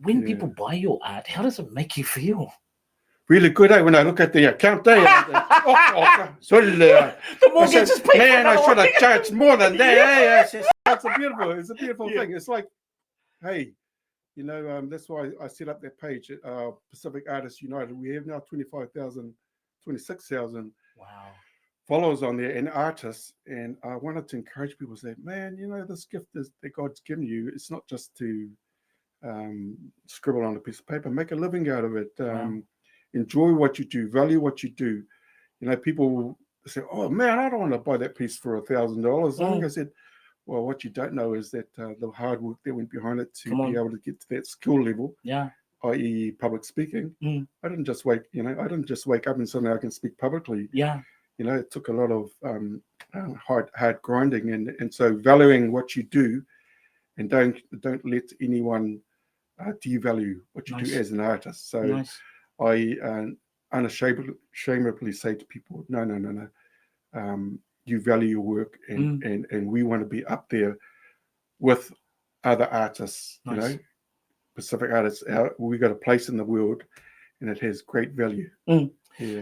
when people buy your art, how does it make you feel? Really good, when I look at the account there. The mortgage is paid. Man, I should have charged more than that. It's a beautiful thing. It's like, hey, that's why I set up that page at Pacific Artists United. We have now 26,000 Wow. followers on there and artists. And I wanted to encourage people to say, man, this gift that God's given you, it's not just to scribble on a piece of paper, make a living out of it. Enjoy what you do, value what you do. People say, oh man, I don't want to buy that piece for $1,000. I think I said, well, what you don't know is that the hard work that went behind it to be able to get to that skill level, i.e. public speaking. I didn't just wake up and suddenly I can speak publicly. It took a lot of hard grinding, and so valuing what you do, and don't let anyone devalue what you do as an artist. So I unashamedly say to people, no. You value your work, and we want to be up there with other artists. Pacific artists. We got a place in the world, and it has great value. Yeah.